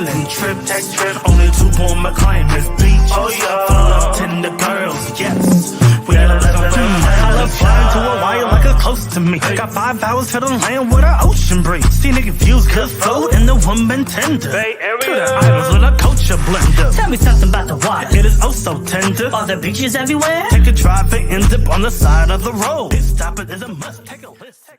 island trip. Only 2 born McClaimers beach. Oh yeah, full of tender girls, yes. We gotta let them I love flying to Hawaii like it's close to me. Got 5 hours to the land where the ocean breeze. See nigga views, good food, and the woman tender. Bay Area. To the islands with a culture blender. Tell me something about the water. It is oh so tender. Are there beaches everywhere? Take a drive and end up on the side of the road. Stop it is a must. Take a list.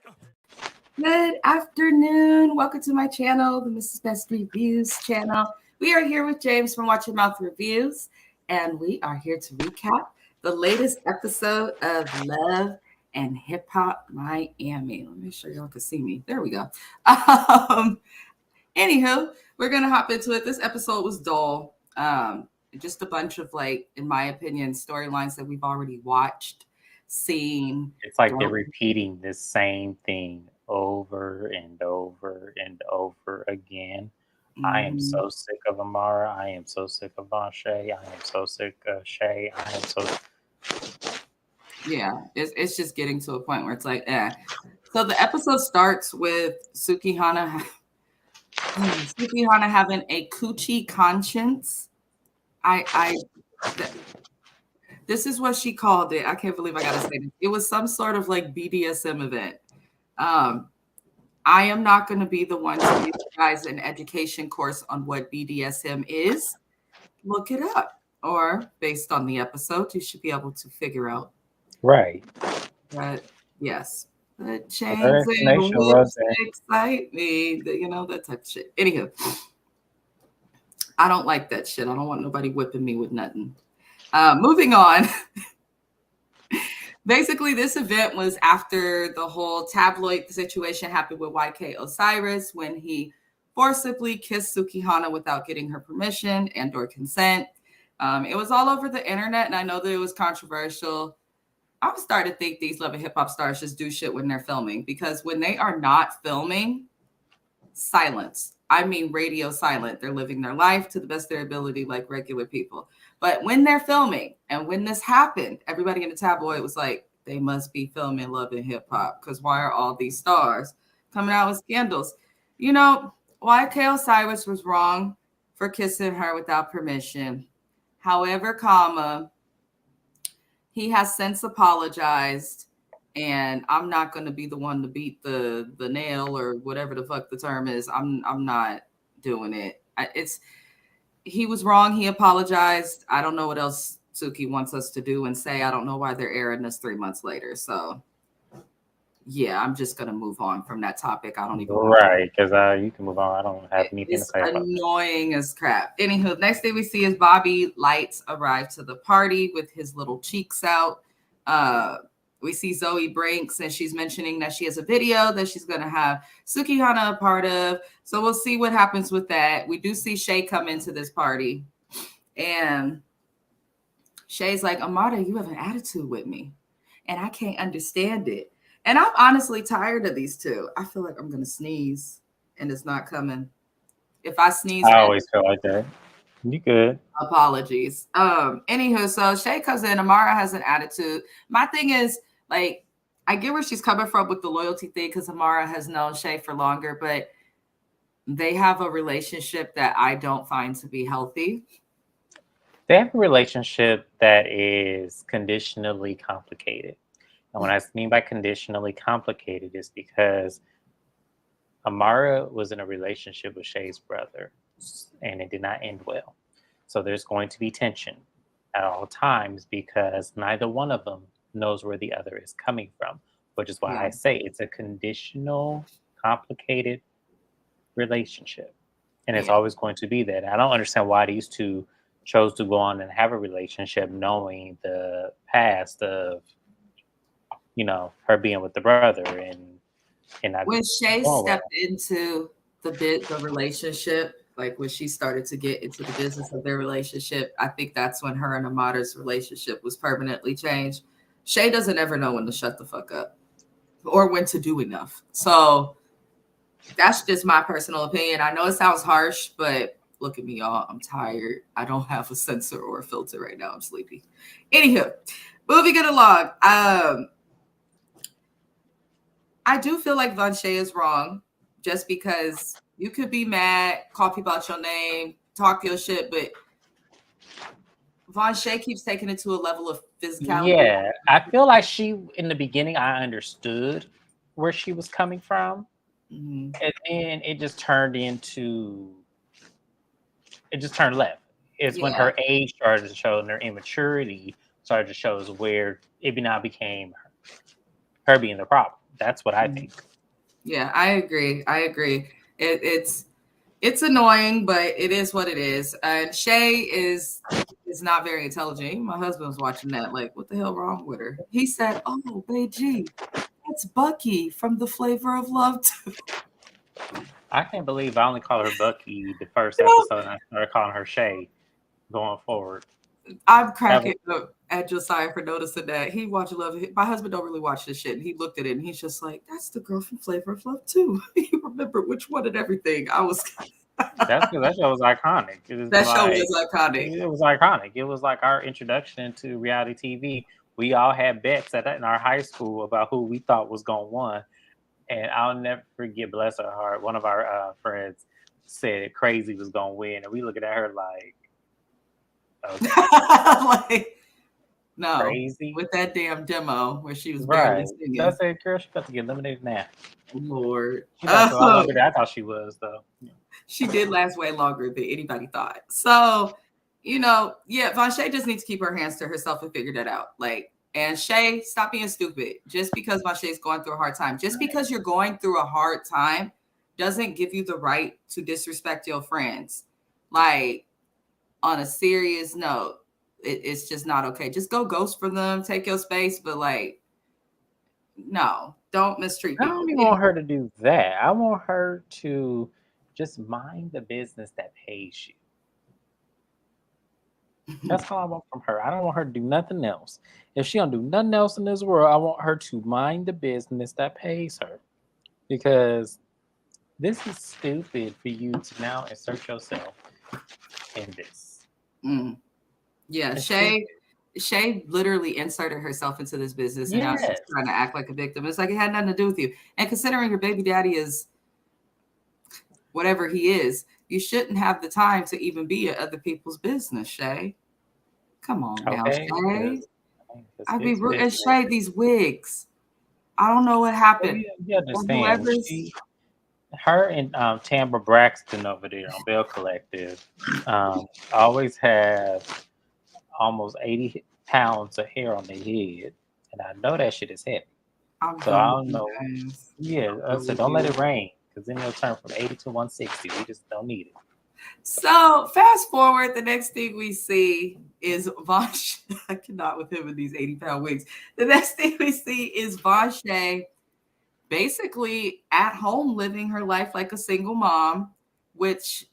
Good afternoon. Welcome to my channel, the Mrs. Best Reviews channel. We are here with James from Watch Your Mouth Reviews, and we are here to recap the latest episode of Love and Hip Hop Miami. Let me make sure y'all can see me. There we go. Anywho, we're gonna hop into it. This episode was dull. Just a bunch of, like, in my opinion, storylines that we've already watched, seen. It's like they're repeating the same thing over and over and over again. I am so sick of Amara. I am so sick of Vache. I am so sick of Shay. I am so... Yeah, it's just getting to a point where it's like, eh. So the episode starts with Sukihana having a coochie conscience. This is what she called it. I can't believe I gotta say this. It was some sort of like BDSM event. I am not going to be the one to give you guys an education course on what BDSM is. Look it up, or based on the episode, you should be able to figure out. Right. But yes, the chains and whips excite me. You know, that type of shit. Anywho, I don't like that shit. I don't want nobody whipping me with nothing. Moving on. Basically, this event was after the whole tabloid situation happened with YK Osiris when he forcibly kissed Sukihana without getting her permission and or consent. It was all over the internet, and I know that it was controversial. I'm starting to think these Love and Hip Hop stars just do shit when they're filming, because when they are not filming, silence. I mean, radio silent. They're living their life to the best of their ability like regular people. But when they're filming, and when this happened, everybody in the tabloid was like, they must be filming Love and Hip Hop, because why are all these stars coming out with scandals? You know, YK Osiris was wrong for kissing her without permission. However, he has since apologized, and I'm not going to be the one to beat the nail or whatever the fuck the term is. I'm not doing it. He was wrong. He apologized. I don't know what else Suki wants us to do and say. I don't know why they're airing this 3 months later. So, yeah, I'm just going to move on from that topic. I don't even right, because you can move on. I don't have anything to say about it. It's annoying as crap. Anywho, next thing we see is Bobby Lights arrive to the party with his little cheeks out. We see Zoe Brinks, and she's mentioning that she has a video that she's going to have Sukihana a part of. So we'll see what happens with that. We do see Shay come into this party, and Shay's like, Amada, you have an attitude with me, and I can't understand it. And I'm honestly tired of these two. I feel like I'm going to sneeze, and it's not coming. If I sneeze, I always feel like that. You good. Apologies. Anywho, so Shay comes in. Amara has an attitude. My thing is, like, I get where she's coming from with the loyalty thing, because Amara has known Shay for longer, but they have a relationship that I don't find to be healthy. They have a relationship that is conditionally complicated. And what I mean by conditionally complicated is because Amara was in a relationship with Shay's brother, and it did not end well. So there's going to be tension at all times, because neither one of them knows where the other is coming from, which is why I say it's a conditional, complicated relationship. And it's always going to be that. I don't understand why these two chose to go on and have a relationship knowing the past of, you know, her being with the brother. And when Shay stepped into the relationship, like when she started to get into the business of their relationship, I think that's when her and Amada's relationship was permanently changed. Shay doesn't ever know when to shut the fuck up or when to do enough. So that's just my personal opinion. I know it sounds harsh, but look at me, y'all. I'm tired. I don't have a sensor or a filter right now. I'm sleepy. Anywho, moving it along. I do feel like Vache is wrong, just because, You could be mad, call people out your name, talk your shit, but Von Shay keeps taking it to a level of physicality. Yeah, I feel like in the beginning, I understood where she was coming from. Mhm. And then it just turned left. It's when Yeah. her age started to show and her immaturity started to show is where it now became her being the problem. That's what I think. Yeah, I agree. It's annoying, but it is what it is. And Shay is not very intelligent. Even my husband was watching that. Like, what the hell wrong with her? He said, "Oh, Beiji, that's Bucky from The Flavor of Love." I can't believe I only called her Bucky the first episode and I started calling her Shay going forward. I'm cracking up at Josiah for noticing that. He watched Love. My husband don't really watch this shit. And he looked at it and he's just like, that's the girl from Flavor of Love too. He remembered which one and everything. I was That's because that show was iconic. It was show was iconic. It was iconic. It was like our introduction to reality TV. We all had bets in our high school about who we thought was going to win. And I'll never forget, bless her heart, one of our friends said Crazy was going to win. And we looking at her like, okay. Like, no, Crazy with that damn demo where she was barely singing. I said, girl, she's about to get eliminated now. Lord. She lasted a lot longer than I thought she was, though. She did last way longer than anybody thought. So, Von Shay just needs to keep her hands to herself and figure that out. Like, and Shay, stop being stupid. Just because Von Shay's going through a hard time, just because you're going through a hard time doesn't give you the right to disrespect your friends. Like, on a serious note, it's just not okay. Just go ghost for them, take your space, but like, no, don't mistreat people. I don't even want her to do that. I want her to just mind the business that pays you. That's all I want from her. I don't want her to do nothing else. If she don't do nothing else in this world, I want her to mind the business that pays her. Because this is stupid for you to now insert yourself in this. Yeah, Shay literally inserted herself into this business and now she's trying to act like a victim. It's like it had nothing to do with you. And considering your baby daddy is whatever he is, you shouldn't have the time to even be at other people's business, Shay. Come on now, Shay. I mean, and Shay, these wigs. I don't know what happened. You understand. Her and Tambra Braxton over there on Bell Collective always have almost 80 pounds of hair on their head. And I know that shit is heavy. I don't know. Yeah, I said, don't let it rain. Because then it'll turn from 80 to 160. We just don't need it. So fast forward, the next thing we see is Von Shay. I cannot with him in these 80-pound wigs. The next thing we see is Von Shay basically at home living her life like a single mom, which,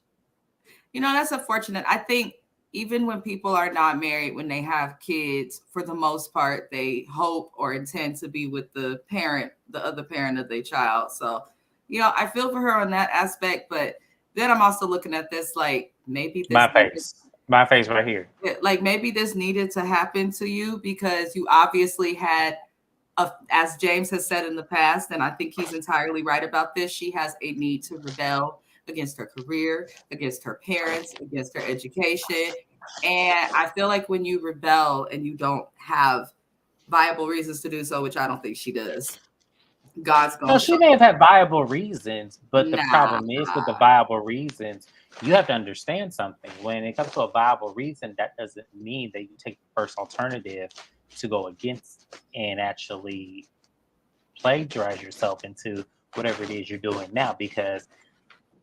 that's unfortunate. I think even when people are not married, when they have kids, for the most part, they hope or intend to be with the other parent of their child. So, I feel for her on that aspect, but then I'm also looking at this like maybe this my face right here. Like maybe this needed to happen to you because you obviously had, as James has said in the past, and I think he's entirely right about this, she has a need to rebel against her career, against her parents, against her education. And I feel like when you rebel and you don't have viable reasons to do so, which I don't think she does, God's going to... No, she may have had viable reasons, but the problem is with the viable reasons, you have to understand something. When it comes to a viable reason, that doesn't mean that you take the first alternative to go against and actually plagiarize yourself into whatever it is you're doing now. Because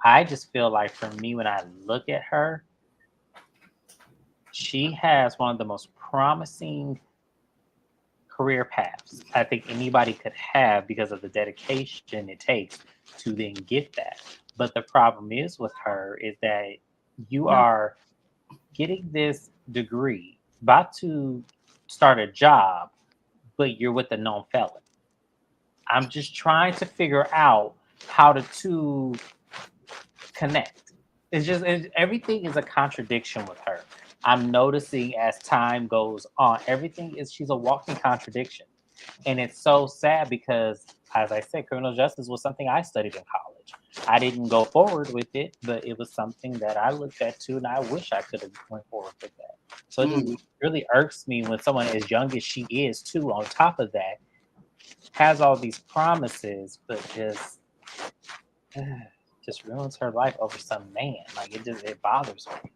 I just feel like for me, when I look at her, she has one of the most promising career paths I think anybody could have because of the dedication it takes to then get that. But the problem is with her is that you are getting this degree, about to start a job, but you're with a known felon. I'm just trying to figure out how the two connect. Everything is a contradiction with her. I'm noticing as time goes on, she's a walking contradiction. And it's so sad because, as I said, criminal justice was something I studied in college. I didn't go forward with it, but it was something that I looked at too, and I wish I could have went forward with that. So it just really irks me when someone as young as she is too, on top of that, has all these promises, but just ruins her life over some man. Like it bothers me.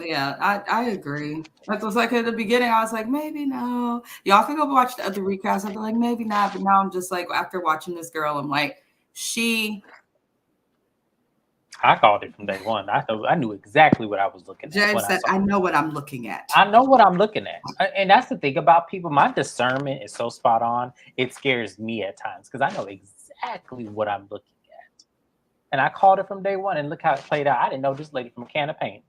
Yeah, I agree. That was like at the beginning, I was like, maybe no. Y'all can go watch the other recasts. I'd be like, maybe not. But now I'm just like, after watching this girl, I'm like, I called it from day one. I knew exactly what I was looking at. Jen said, I know what I'm looking at. I know what I'm looking at. And that's the thing about people. My discernment is so spot on. It scares me at times because I know exactly what I'm looking at. And I called it from day one, and look how it played out. I didn't know this lady from a can of paint.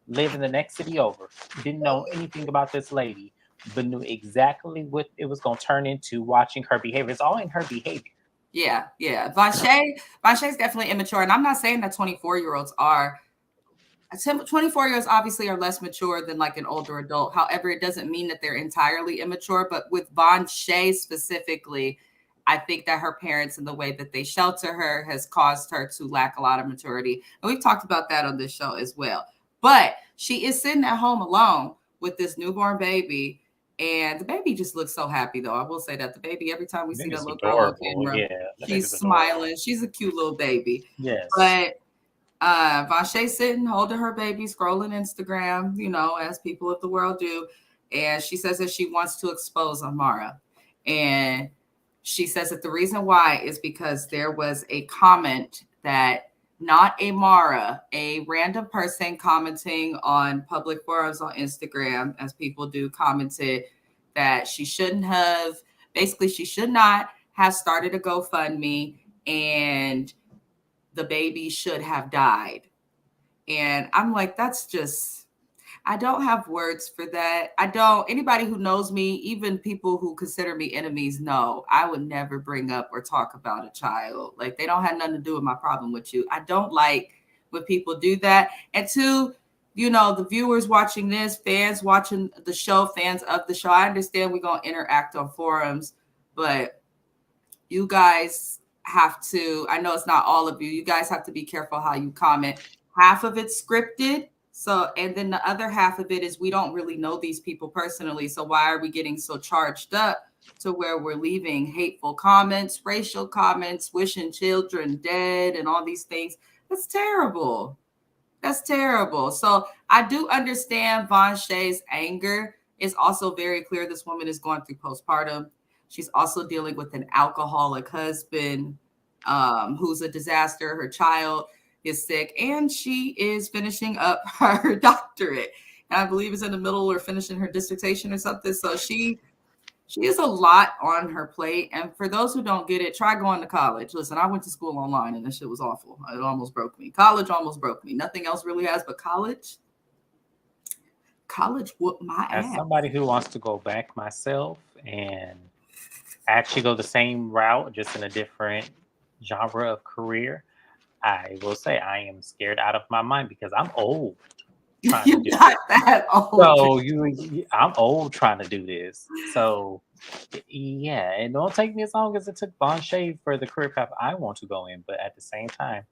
Lived in the next city over. Didn't know anything about this lady, but knew exactly what it was going to turn into watching her behavior. It's all in her behavior. Yeah. Vanshay's definitely immature. And I'm not saying that 24-year-olds are. 24-year-olds obviously are less mature than like an older adult. However, it doesn't mean that they're entirely immature. But with Vanshay specifically, I think that her parents and the way that they shelter her has caused her to lack a lot of maturity. And we've talked about that on this show as well. But she is sitting at home alone with this newborn baby. And the baby just looks so happy, though. I will say that the baby, every time we see that little girl on camera, she's smiling. She's a cute little baby. Yes. But Vanshay's sitting, holding her baby, scrolling Instagram, you know, as people of the world do. And she says that she wants to expose Amara. And she says that the reason why is because there was a comment that not Amara, a random person commenting on public forums on Instagram, as people do, commented that she should not have started a GoFundMe and the baby should have died. And I'm like, that's just, I don't have words for that. Anybody who knows me, even people who consider me enemies, know I would never bring up or talk about a child. Like, they don't have nothing to do with my problem with you. I don't like when people do that. And two, you know, the viewers watching this, fans watching the show, fans of the show, I understand we're going to interact on forums, but you guys have to, I know it's not all of you, you guys have to be careful how you comment. Half of it's scripted. So, and then the other half of it is we don't really know these people personally. So why are we getting so charged up to where we're leaving hateful comments, racial comments, wishing children dead and all these things? That's terrible. That's terrible. So I do understand Vanshay's anger. It's also very clear this woman is going through postpartum. She's also dealing with an alcoholic husband who's a disaster. Her child is sick, and she is finishing up her doctorate. And I believe is in the middle or finishing her dissertation or something. So she has a lot on her plate. And for those who don't get it, try going to college. Listen, I went to school online and this shit was awful. It almost broke me. College almost broke me. Nothing else really has, but college whooped my ass. As somebody who wants to go back myself and actually go the same route, just in a different genre of career, I will say I am scared out of my mind because I'm old. You're not that old. So I'm old trying to do this. So yeah, it don't take me as long as it took Vanshay for the career path I want to go in. But at the same time,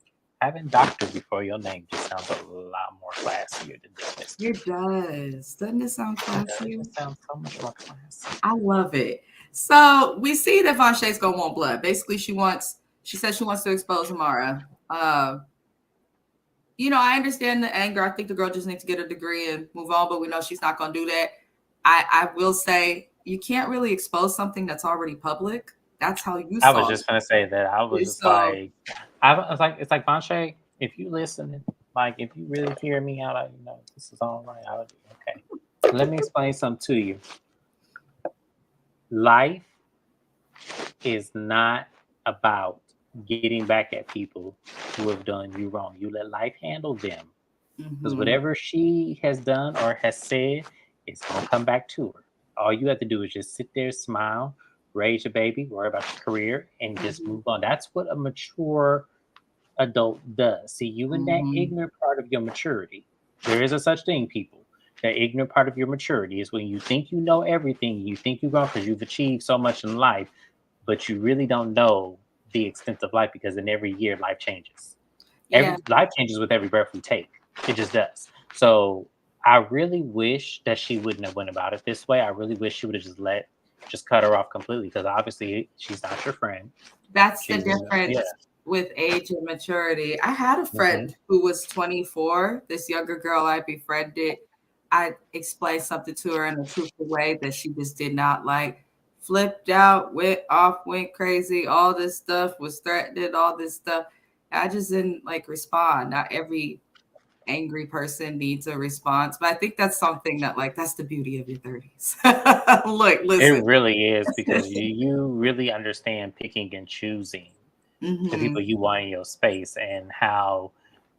having doctor before your name just sounds a lot more classier than this. It does. Doesn't it sound classy? It sounds so much more classy. I love it. So we see that Vanshay's gonna want blood. Basically, she says she wants to expose Amara. You know, I understand the anger. I think the girl just needs to get a degree and move on, but we know she's not going to do that. I will say you can't really expose something that's already public. That's how you I was just going to say that. I was just so, it's like, Vanshay, if you listen, like, if you really hear me out, you know, this is all right. Okay. Let me explain something to you. Life is not about getting back at people who have done you wrong. You let life handle them. Because whatever she has done or has said, it's going to come back to her. All you have to do is just sit there, smile, raise your baby, worry about your career, and just move on. That's what a mature adult does. See, you in that ignorant part of your maturity. There is a such thing, people. That ignorant part of your maturity is when you think you know everything. You think you're going because you've achieved so much in life, but you really don't know the extent of life, because in every year life changes. Yeah. Life changes with every breath we take. It just does. So I really wish that she wouldn't have went about it this way. I really wish she would have just cut her off completely, because obviously she's not your friend. That's the She's difference with age and maturity. I had a friend who was 24, this younger girl I befriended. I explained something to her in a truthful way that she just did not like. Flipped out, went off, went crazy, all this stuff, was threatened, all this stuff. I just didn't like respond. Not every angry person needs a response, but I think that's something that like that's the beauty of your 30s. Look, listen. It really is, because you really understand picking and choosing the people you want in your space, and how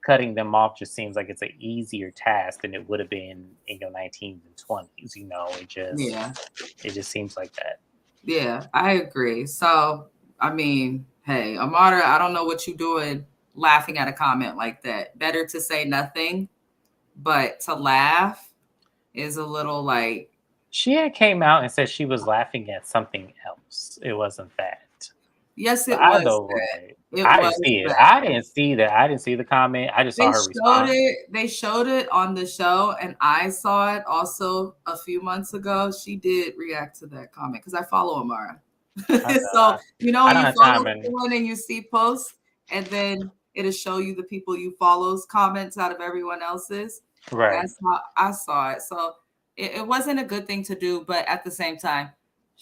cutting them off just seems like it's an easier task than it would have been in your 19s and 20s. You know, it just seems like that. Yeah, I agree. So, I mean, hey, Amara, I don't know what you're doing laughing at a comment like that. Better to say nothing, but to laugh is a little like. She had came out and said she was laughing at something else. It wasn't that. Yes, it But was. I didn't see it. I didn't see that. I didn't see the comment. I just saw her respond. They showed it on the show, and I saw it also a few months ago. She did react to that comment because I follow Amara. So you know, you follow someone and you see posts, and then it'll show you the people you follow's comments out of everyone else's. Right. That's how I saw it. So it wasn't a good thing to do, but at the same time,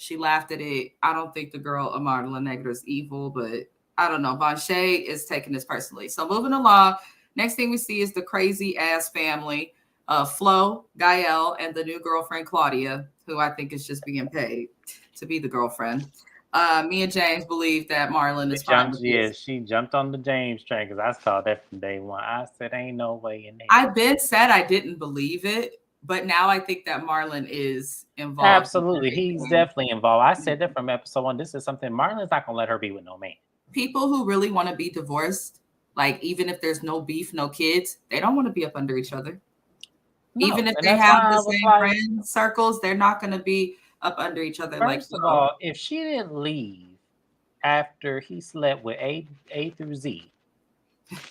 she laughed at it. I don't think the girl Amara La Negra is evil, but I don't know. Bonche is taking this personally. So moving along, next thing we see is the crazy ass family of Flo, Gael, and the new girlfriend Claudia, who I think is just being paid to be the girlfriend. Me and James believe that Marlon is fine with this. She jumped on the James train, because I saw that from day one. I said, ain't no way in there. I've been said I didn't believe it, but now I think that Marlon is involved. Absolutely. He's definitely involved. I said that from episode 1. This is something Marlon's not going to let her be with no man. People who really want to be divorced, like even if there's no beef, no kids, they don't want to be up under each other. No, even if they have the same friend circles, they're not going to be up under each other. First of all, if she didn't leave after he slept with A through Z,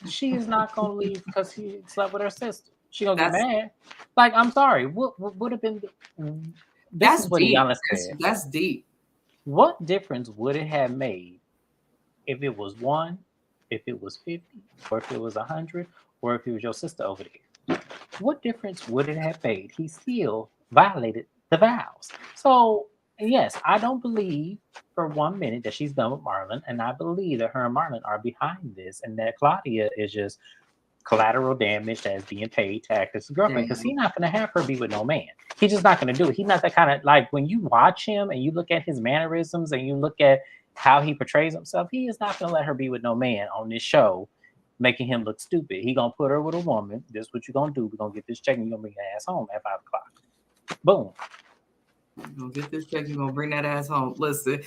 she is not going to leave because he slept with her sister. She gonna get mad. Like, I'm sorry. What would have been? That's what E.11 said. That's deep. What difference would it have made if it was 1, if it was 50, or if it was 100, or if it was your sister over there? What difference would it have made? He still violated the vows. So yes, I don't believe for 1 minute that she's done with Marlon, and I believe that her and Marlon are behind this, and that Claudia is just collateral damage that is being paid to act as a girlfriend, because he's not going to have her be with no man. He's just not going to do it. He's not that kind of, like, when you watch him and you look at his mannerisms and you look at how he portrays himself, he is not going to let her be with no man on this show, making him look stupid. He going to put her with a woman. This is what you're going to do. We're going to get this check and you're going to bring your ass home at 5 o'clock. Boom. You're gonna get this check, you're gonna bring that ass home. Listen,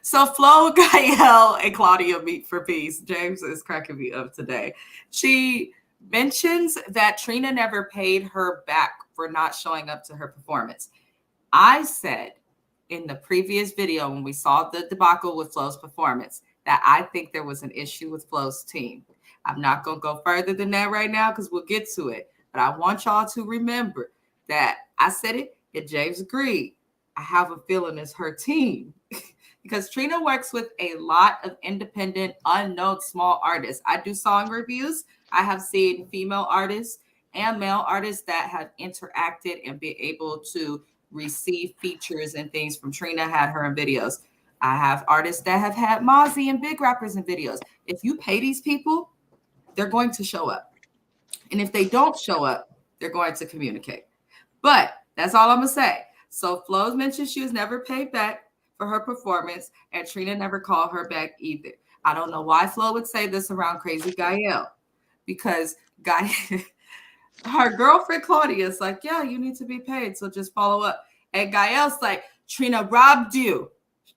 so Flo, Gael, and Claudia meet for peace. James is cracking me up today. She mentions that Trina never paid her back for not showing up to her performance. I said in the previous video when we saw the debacle with Flo's performance that I think there was an issue with Flo's team. I'm not gonna go further than that right now because we'll get to it. But I want y'all to remember that I said it. And James agreed. I have a feeling it's her team because Trina works with a lot of independent, unknown small artists. I do song reviews. I have seen female artists and male artists that have interacted and been able to receive features and things from Trina, had her in videos. I have artists that have had Mozzie and big rappers in videos. If you pay these people, they're going to show up. And if they don't show up, they're going to communicate. But that's all I'm going to say. So Flo's mentioned she was never paid back for her performance, and Trina never called her back either. I don't know why Flo would say this around crazy Gael, because her girlfriend Claudia is like, yeah, you need to be paid, so just follow up. And Gael's like, Trina robbed you.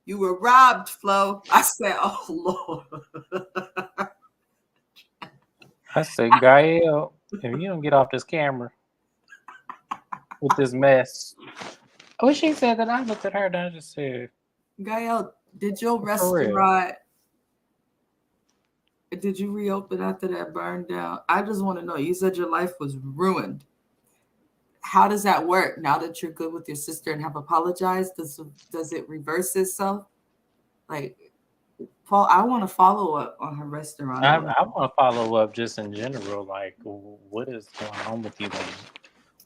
You were robbed, Flo. I said, oh, Lord. I said, Gael, if you don't get off this camera with this mess. When she said that, I looked at her and I just said, Gael, did your restaurant Did you reopen after that burned down? I just want to know. You said your life was ruined. How does that work now that you're good with your sister and have apologized? Does it reverse itself? Like, Paul, I want to follow up on her restaurant. I want to follow up just in general. Like, what is going on with you? Man?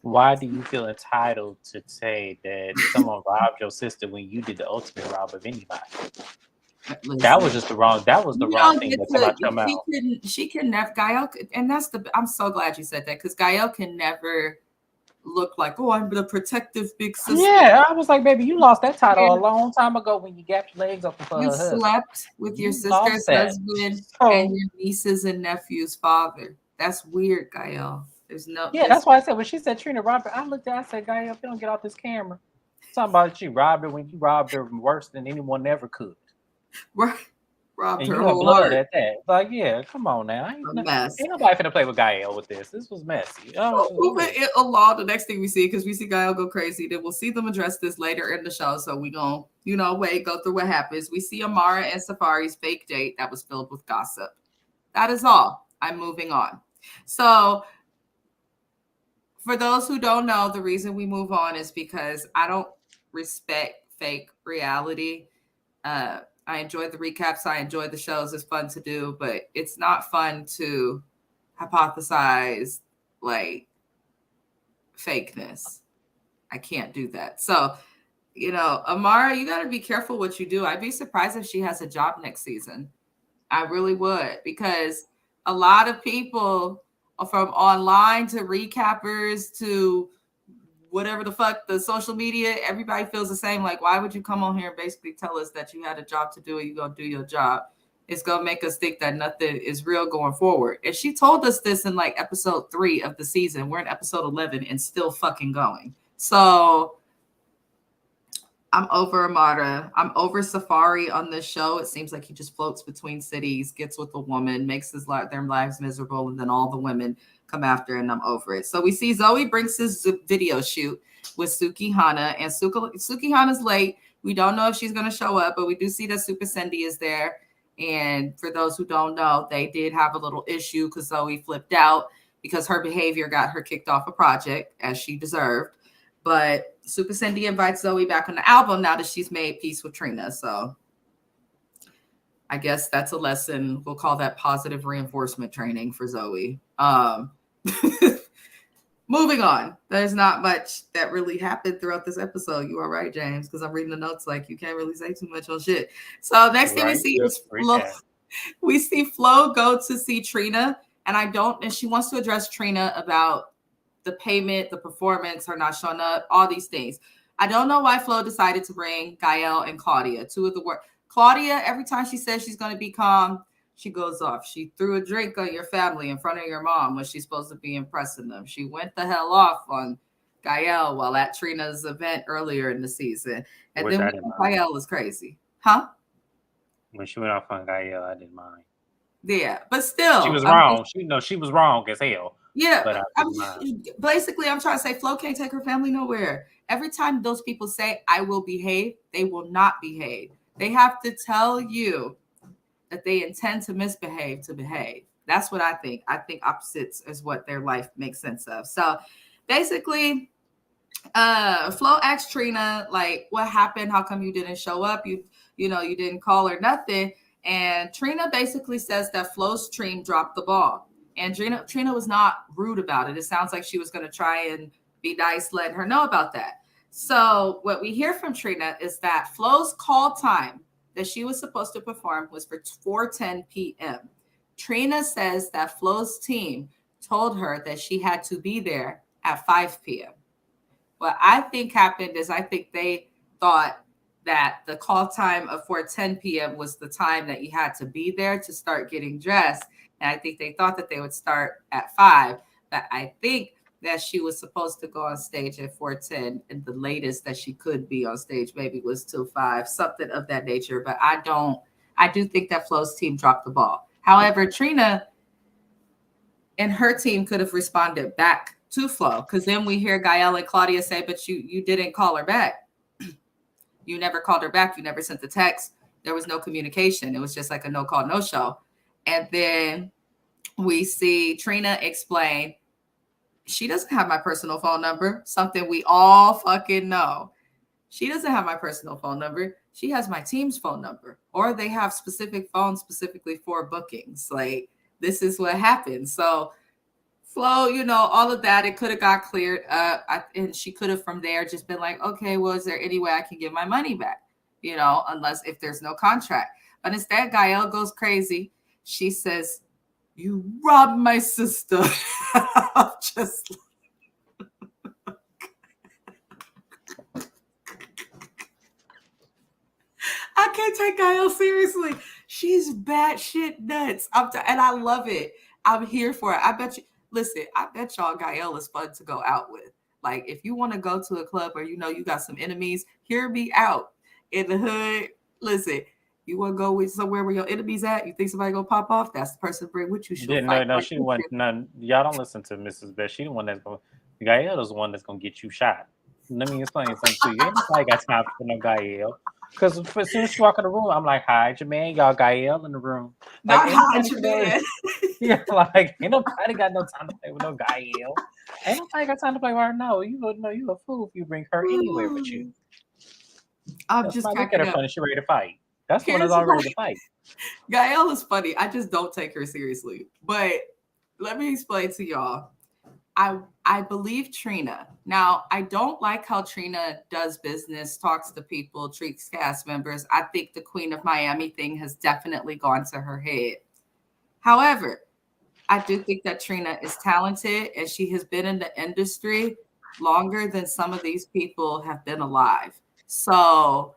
Why do you feel entitled to say that someone robbed your sister when you did the ultimate rob of anybody? Listen, that was just the wrong. That was the wrong thing to come out your mouth. She can never. Gael, and that's the. I'm so glad you said that because Gael can never look like, oh, I'm the protective big sister. Yeah, I was like, baby, you lost that title a long time ago when you got your legs up for you her husband. slept with your sister's husband and your nieces and nephew's father. That's weird, Gael. There's no. Yeah, that's why I said when she said Trina robbed her, I looked at her, I said, Gael, if you don't get off this camera, talking about you robbed her when you robbed her worse than anyone ever could. Robbed and her you have whole blood heart. At that. Like, yeah, come on now. Ain't nobody finna play with Gael with this. This was messy. Moving it along, the next thing we see, because we see Gael go crazy, then we'll see them address this later in the show. So we gonna, go through what happens. We see Amara and Safaree's fake date that was filled with gossip. That is all. I'm moving on. So for those who don't know, the reason we move on is because I don't respect fake reality. I enjoy the recaps. I enjoy the shows. It's fun to do, but it's not fun to hypothesize like fakeness. I can't do that. So, Amara, you got to be careful what you do. I'd be surprised if she has a job next season. I really would, because a lot of people from online to recappers to whatever the fuck, the social media, everybody feels the same. Like, why would you come on here and basically tell us that you had a job to do and you're going to do your job? It's going to make us think that nothing is real going forward. And she told us this in like episode 3 of the season. We're in episode 11 and still fucking going. So I'm over Amara. I'm over Safaree on this show. It seems like he just floats between cities, gets with a woman, makes their lives miserable, and then all the women come after, and I'm over it. So we see Zoe brings his video shoot with Sukihana, and Sukihana's late. We don't know if she's going to show up, but we do see that Super Cindy is there. And for those who don't know, they did have a little issue because Zoe flipped out because her behavior got her kicked off a project, as she deserved. But Super Cindy invites Zoe back on the album now that she's made peace with Trina. So I guess that's a lesson. We'll call that positive reinforcement training for Zoe. Moving on. There's not much that really happened throughout this episode. You are right, James, because I'm reading the notes like you can't really say too much on shit. So next thing we see is Flo. We see Flo go to see Trina, and she wants to address Trina about the payment, the performance, her not showing up, all these things. I don't know why Flo decided to bring Gael and Claudia, two of the worst. Claudia, every time she says she's going to be calm, she goes off. She threw a drink on your family in front of your mom when she's supposed to be impressing them. She went the hell off on Gael while at Trina's event earlier in the season. And which then Gael was crazy. Huh? When she went off on Gael, I didn't mind. Yeah, but still. She was wrong. She was wrong as hell. Yeah, but basically, I'm trying to say Flo can't take her family nowhere. Every time those people say, I will behave, they will not behave. They have to tell you that they intend to misbehave to behave. That's what I think. I think opposites is what their life makes sense of. So basically, Flo asked Trina, like, what happened? How come you didn't show up? You didn't call her nothing. And Trina basically says that Flo's team dropped the ball. And Trina was not rude about it. It sounds like she was going to try and be nice, letting her know about that. So what we hear from Trina is that Flo's call time that she was supposed to perform was for 4:10 p.m. Trina says that Flo's team told her that she had to be there at 5 p.m. What I think happened is I think they thought that the call time of 4:10 p.m. was the time that you had to be there to start getting dressed. And I think they thought that they would start at 5. But I think that she was supposed to go on stage at 4:10, and the latest that she could be on stage maybe was till 5, something of that nature. But I do think that Flo's team dropped the ball. However, Trina and her team could have responded back to Flo, because then we hear Gael and Claudia say, but you didn't call her back. You never called her back. You never sent the text. There was no communication. It was just like a no call, no show. And then we see Trina explain, she doesn't have my personal phone number, something we all fucking know. She doesn't have my personal phone number. She has my team's phone number, or they have specific phones specifically for bookings. Like, this is what happened. So Flo, you know, all of that, it could have got cleared up. And she could have from there just been like, okay, well, is there any way I can get my money back? You know, unless if there's no contract. But instead, Gael goes crazy. She says, you robbed my sister. Just I can't take Gael seriously. She's batshit nuts. And I love it. I'm here for it. I bet you. Listen, I bet y'all Gael is fun to go out with. Like, if you want to go to a club or you know you got some enemies, hear me out in the hood. Listen, you want to go with somewhere where your enemies at? You think somebody gonna pop off? That's the person to bring with you. Yeah, no, she wasn't. None. Y'all don't listen to Mrs. Best. She the one that's going. Gael is the one that's gonna get you shot. Let me explain something to you. Ain't nobody got time for no Gael. Because as soon as you walk in the room, I'm like, hi, Jermaine, y'all Gael in the room. Like, Not hi, Jermaine. Yeah, like, ain't nobody got no time to play with no Gael. Ain't nobody got time to play with her. No, you a fool if you bring her anywhere with you. I'm just cracking up. Funny. She ready to fight. That's the one that's all ready to fight. Gael is funny. I just don't take her seriously. But let me explain to y'all. I believe Trina. Now, I don't like how Trina does business, talks to people, treats cast members. I think the Queen of Miami thing has definitely gone to her head. However, I do think that Trina is talented, and she has been in the industry longer than some of these people have been alive. So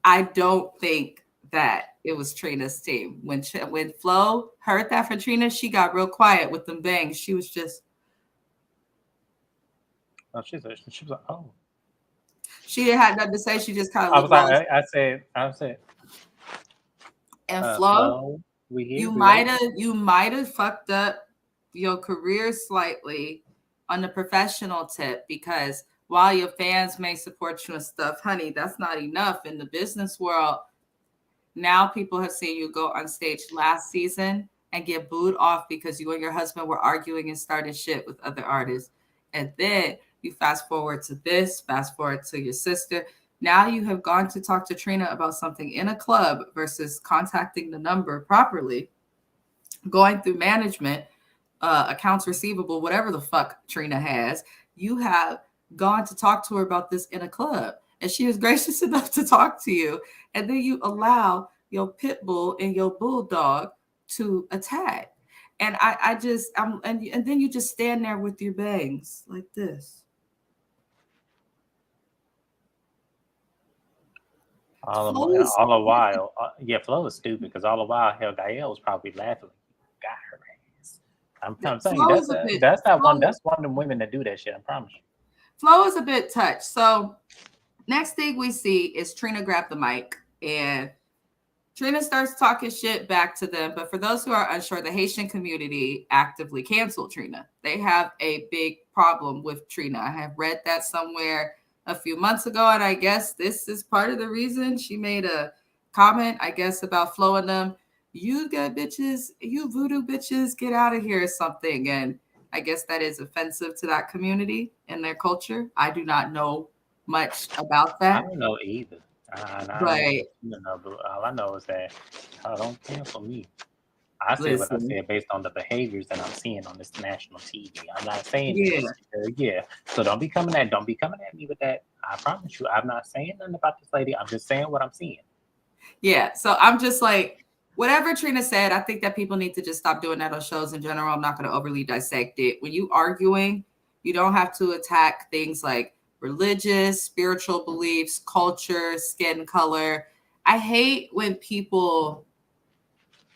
I don't think that it was Trina's team. When Flo heard that from Trina, she got real quiet with them bangs. She was just. Oh, she was like, oh. She didn't have nothing to say. She just kind of. I was like, I said. And Flo, you might have fucked up your career slightly on the professional tip, because while your fans may support you and stuff, honey, that's not enough in the business world. Now people have seen you go on stage last season and get booed off because you and your husband were arguing and starting shit with other artists. And then you fast forward to this, fast forward to your sister. Now you have gone to talk to Trina about something in a club versus contacting the number properly, going through management, accounts receivable, whatever the fuck Trina has. You have gone to talk to her about this in a club, and she is gracious enough to talk to you. And then you allow your pit bull and your bulldog to attack. And and then you just stand there with your bangs like this. All the while, Flo was stupid, because all the while, hell, Gael was probably laughing. Got her ass. I'm telling you, that's one of them women that do that shit. I promise you. Flo is a bit touched. So next thing we see is Trina grab the mic, and Trina starts talking shit back to them. But for those who are unsure, the Haitian community actively canceled Trina. They have a big problem with Trina. I have read that somewhere a few months ago, and I guess this is part of the reason she made a comment, I guess, about Flo and them. You got bitches, you voodoo bitches, get out of here or something. And I guess that is offensive to that community and their culture. I do not know much about that. I don't know either. But all I know is that don't cancel me. I say what I said based on the behaviors that I'm seeing on this national TV. I'm not saying this. So don't be coming at me with that. I promise you, I'm not saying nothing about this lady. I'm just saying what I'm seeing. Yeah. So I'm just like, whatever Trina said, I think that people need to just stop doing that on shows in general. I'm not going to overly dissect it. When you arguing, you don't have to attack things like religious, spiritual beliefs, culture, skin color. I hate when people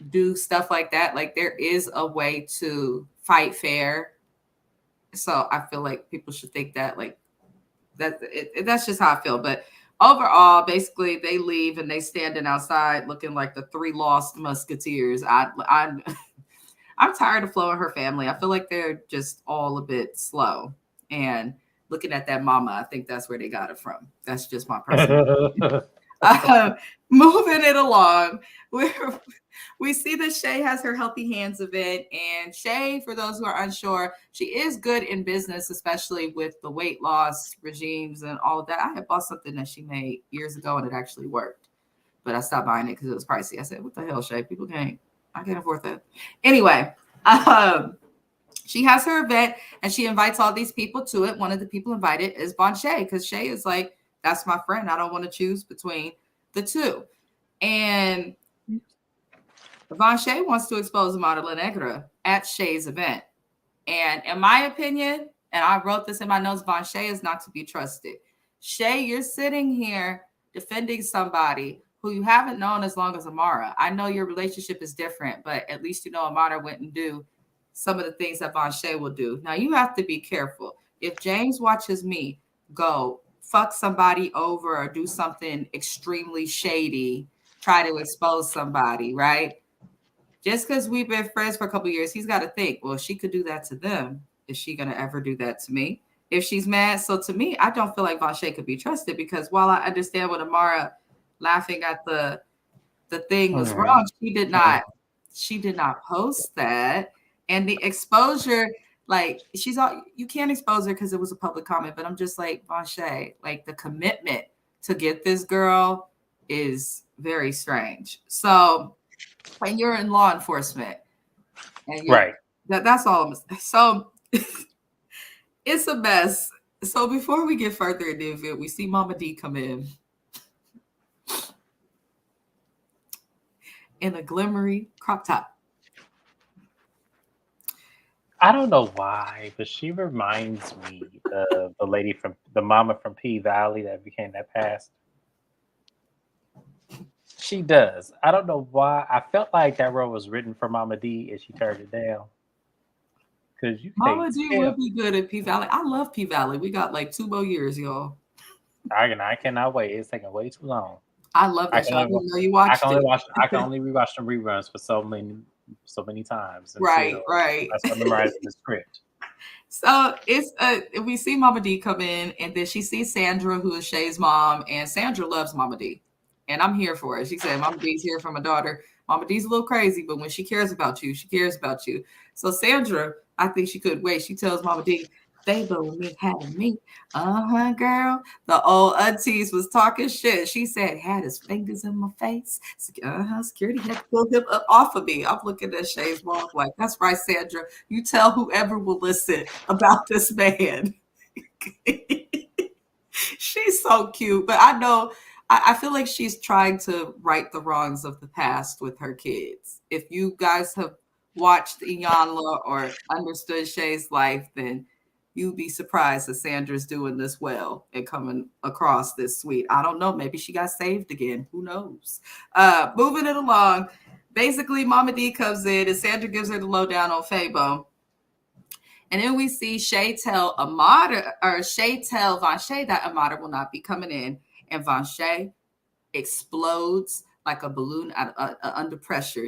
do stuff like that. Like, there is a way to fight fair. So I feel like people should think that, like, that's just how I feel. But overall, basically, they leave and they standing outside looking like the three lost musketeers. I'm tired of Flo and her family. I feel like they're just all a bit slow. And looking at that mama, I think that's where they got it from. That's just my personal opinion. Moving it along, we see that Shay has her Healthy Hands event. And Shay, for those who are unsure, she is good in business, especially with the weight loss regimes and all of that. I had bought something that she made years ago and it actually worked, but I stopped buying it because it was pricey. I said, what the hell, Shay? I can't afford that. Anyway, she has her event and she invites all these people to it. One of the people invited is Von Shay, because Shay is like, that's my friend. I don't want to choose between the two. And Von Shay wants to expose Amara La Negra at Shay's event. And in my opinion, and I wrote this in my notes, Von Shay is not to be trusted. Shay, you're sitting here defending somebody who you haven't known as long as Amara. I know your relationship is different, but at least you know Amara went and do some of the things that Von Shay will do. Now you have to be careful. If James watches me go fuck somebody over or do something extremely shady, try to expose somebody, right? Just because we've been friends for a couple of years, he's got to think, well, she could do that to them. Is she going to ever do that to me? If she's mad. So to me, I don't feel like Von Shay could be trusted, because while I understand what Amara laughing at the thing was wrong, she did not post that. And the exposure, like, she's all, you can't expose her because it was a public comment, but I'm just like, Von Shay, like, the commitment to get this girl is very strange. So, and you're in law enforcement, and Right. That's all I'm saying. So it's a mess. So before we get further into it, we see Mama D come in a glimmery crop top. I don't know why, but she reminds me of the lady from the mama from P Valley that became that pastor. She does. I don't know why. I felt like that role was written for Mama D and she turned it down. Because Mama D would be good at P Valley. I love P Valley. We got like 2 more years, y'all. I cannot wait. It's taking way too long. I love that show. I didn't know you watched it. I can only rewatch the reruns for so many times. Right. I start memorizing the script. So it's we see Mama D come in, and then she sees Sandra, who is Shay's mom, and Sandra loves Mama D. And I'm here for it. She said, Mama D's here for my daughter. Mama D's a little crazy, but when she cares about you, she cares about you. So Sandra, I think she could wait. She tells Mama D, baby, when me having me. Girl. The old aunties was talking shit. She said, had his fingers in my face. Security had to pull him up off of me. I'm looking at Shay's mom like, that's right, Sandra. You tell whoever will listen about this man. She's so cute. But I feel like she's trying to right the wrongs of the past with her kids. If you guys have watched E.11 or understood Shay's life, then you'd be surprised that Sandra's doing this well and coming across this sweet. I don't know. Maybe she got saved again. Who knows? Moving it along. Basically, Mama D comes in and Sandra gives her the lowdown on Fabo. And then we see Shay tell Von Shay that Amada will not be coming in. And Von Shay explodes like a balloon under pressure.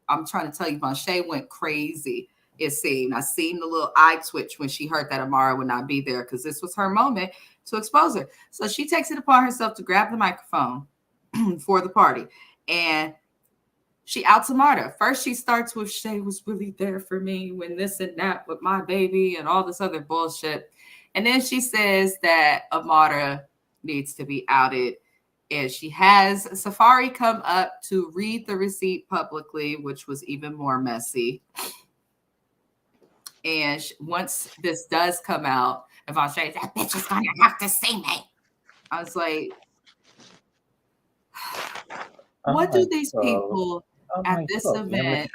I'm trying to tell you, Von Shay went crazy. It seemed. I seen the little eye twitch when she heard that Amara would not be there, because this was her moment to expose her. So she takes it upon herself to grab the microphone for the party. And she outs Amara. First, she starts with Shay was really there for me when this and that with my baby and all this other bullshit. And then she says that Amara needs to be outed. And she has Safaree come up to read the receipt publicly, which was even more messy. And once this does come out, and Von Shay, that bitch is going to have to see me. I was like, what do these people at this event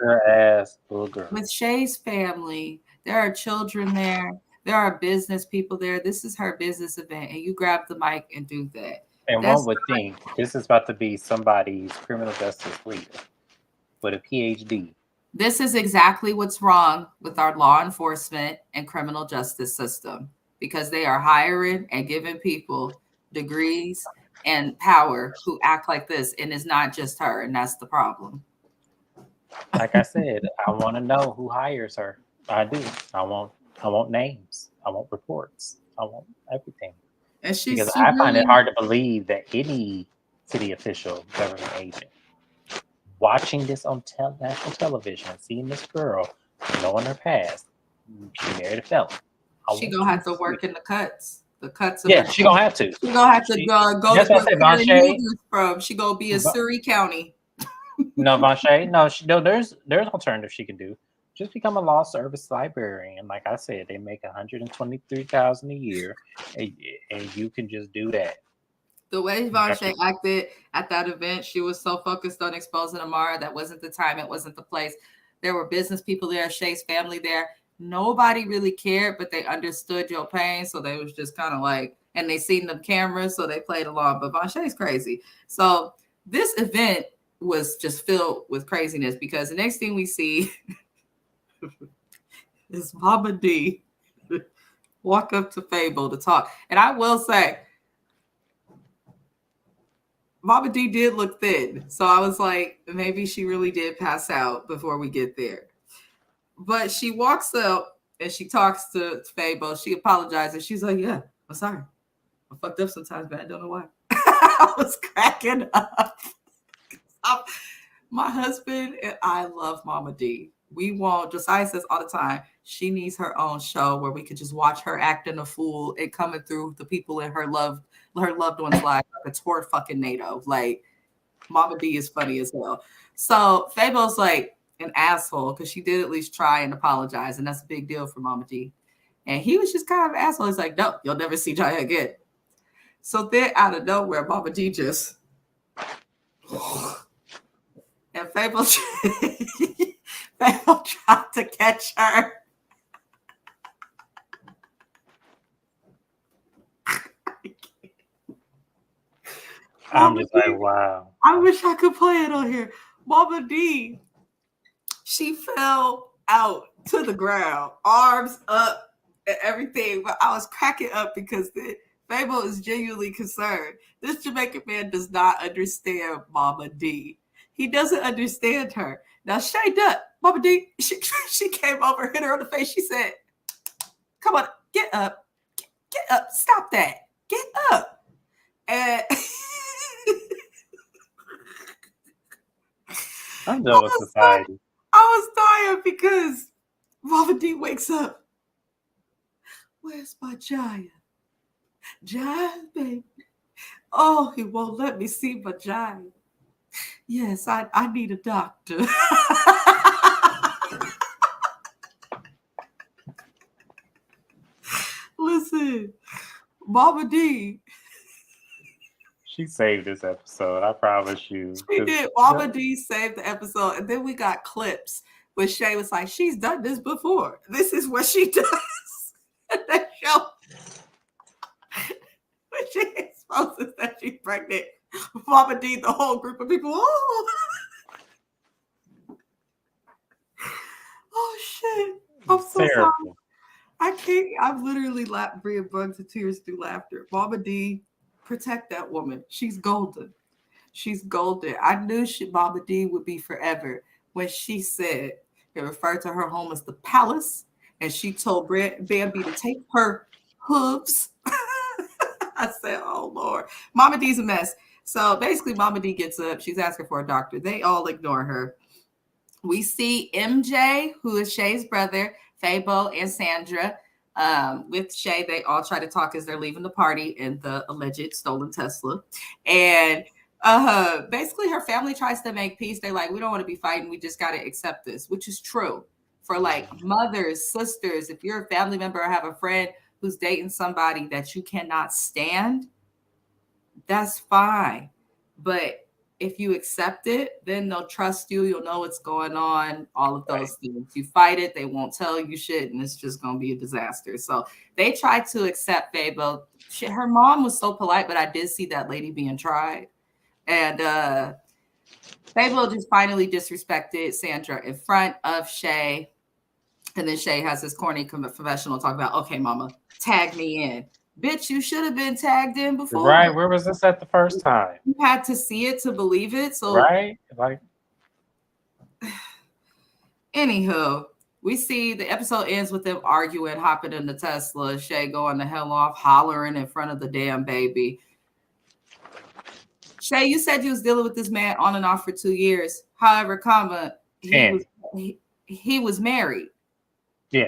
with Shay's family? There are children there. There are business people there. This is her business event, and you grab the mic and do that. And one would think this is about to be somebody's criminal justice leader with a PhD. This is exactly what's wrong with our law enforcement and criminal justice system, because they are hiring and giving people degrees and power who act like this. And it's not just her. And that's the problem. Like I said, I want to know who hires her. I do. I want names. I want reports. I want everything. And I find it hard to believe that any city official, government agent. Watching this on national television, seeing this girl, knowing her past, she married a felon. She gonna have to work in the cuts. The cuts of Yeah, her. she gonna have to. She gonna have to go that's to what I said, where Vanshay. from. She gonna be in Surrey County. No, Vanshay. No, there's alternatives she can do. Just become a law service librarian. Like I said, they make $123,000 a year, and you can just do that. The way Vanshay acted at that event, she was so focused on exposing Amara. That wasn't the time. It wasn't the place. There were business people there, Shay's family there. Nobody really cared, but they understood your pain. So they was just kind of like, and they seen the cameras, so they played along. But Vanshay's crazy. So this event was just filled with craziness because the next thing we see is Mama D walk up to Fable to talk. And I will say, Mama D did look thin. So I was like, maybe she really did pass out before we get there. But she walks up and she talks to Fable. She apologizes. She's like, yeah, I'm sorry. I fucked up sometimes, but I don't know why. I was cracking up. My husband and I love Mama D. We want, Josiah says all the time, she needs her own show where we could just watch her acting a fool and coming through the people in her loved ones' lives like a toward fucking NATO. Like, Mama D is funny as hell. So Fable's like an asshole because she did at least try and apologize, and that's a big deal for Mama D. And he was just kind of an asshole. He's like, no, you'll never see Jaya again. So then out of nowhere, Mama D just and Fable tried to catch her. I'm just like, wow. I wish I could play it on here. Mama D, she fell out to the ground, arms up and everything. But I was cracking up because Fable is genuinely concerned. This Jamaican man does not understand Mama D. He doesn't understand her. Now, Shay Dutt, Mama D, she came over, hit her on the face. She said, come on, get up. Get up. Stop that. Get up. And I'm done with society. I was tired because Mama D wakes up. Where's my Jaya? Jaya, baby. Oh, he won't let me see my Jaya. Yes, I need a doctor. Listen, Mama D. She saved this episode, I promise you. She did. Mama D saved the episode. And then we got clips where Shay was like, she's done this before. This is what she does. And that show, when she exposes that she's pregnant, Mama D, the whole group of people, oh shit. I'm so terrible. sorry. I can't, I'm literally bringing bugs to tears through laughter. Mama D, protect that woman. She's golden. She's golden. I knew Mama D would be forever when she said it referred to her home as the palace, and she told Bambi to take her hooves. I said, oh Lord. Mama D's a mess. So basically, Mama D gets up. She's asking for a doctor. They all ignore her. We see MJ, who is Shay's brother, Fabo, and Sandra. With Shay, they all try to talk as they're leaving the party in the alleged stolen Tesla. And basically her family tries to make peace. They're like, we don't want to be fighting. We just got to accept this, which is true for like mothers, sisters. If you're a family member or have a friend who's dating somebody that you cannot stand, that's fine. But if you accept it, then they'll trust you. You'll know what's going on, all of those things. You fight it, they won't tell you shit, and it's just going to be a disaster. So they tried to accept Fabo. Shit, her mom was so polite, but I did see that lady being tried. And Fabo just finally disrespected Sandra in front of Shay. And then Shay has this corny confessional talk about, okay, mama, tag me in. Bitch, you should have been tagged in before. Right. Where was this at the first time? You had to see it to believe it. So right. Like, anywho, we see the episode ends with them arguing, hopping in the Tesla, Shay going the hell off, hollering in front of the damn baby. Shay, you said you was dealing with this man on and off for 2 years. However, he was married. Yeah.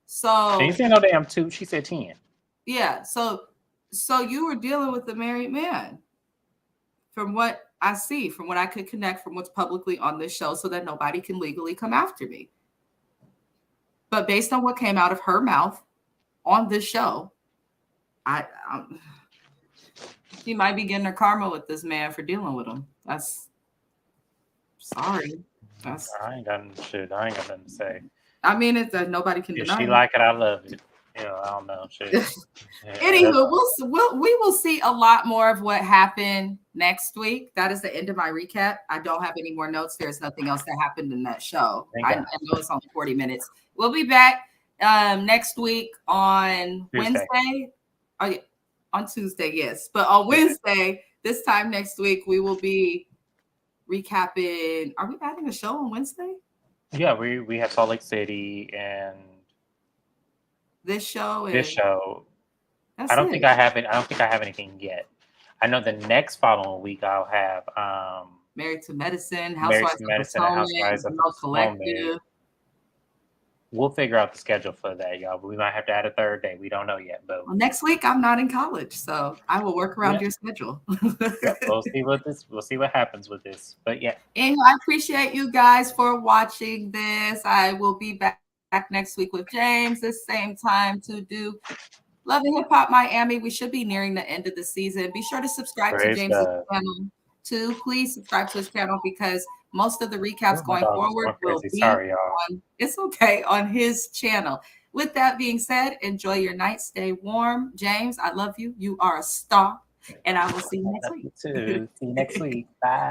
So She didn't say no damn 2. She said 10. yeah. So you were dealing with a married man, from what I see, from what I could connect from what's publicly on this show, so that nobody can legally come after me. But based on what came out of her mouth on this show, she might be getting her karma with this man for dealing with him. That's sorry. I ain't got nothing to say. I mean, it's that nobody can If deny she it. like it, I love it. You know, I don't know. Anywho, we will see a lot more of what happened next week. That is the end of my recap. I don't have any more notes. There's nothing else that happened in that show. I know it's only 40 minutes. We'll be back next week on Wednesday. Oh, yeah, on Tuesday, yes. But on Wednesday, this time next week, we will be recapping. Are we adding a show on Wednesday? Yeah, we have Salt Lake City and this show. I don't think I have it. I don't think I have anything yet. I know the next following week I'll have Married to Medicine, Housewives of the Collective. We'll figure out the schedule for that, y'all. But we might have to add a third day. We don't know yet. But next week I'm not in college, so I will work around your schedule. We'll see what happens with this. But yeah. And I appreciate you guys for watching this. I will be back next week with James this same time to do Love and Hip Hop Miami. We should be nearing the end of the season. Be sure to subscribe to James' channel too. Please subscribe to his channel because most of the recaps going forward will be on his channel. With that being said, enjoy your night. Stay warm. James, I love you. You are a star. And I will see you next week. See you next week. Bye.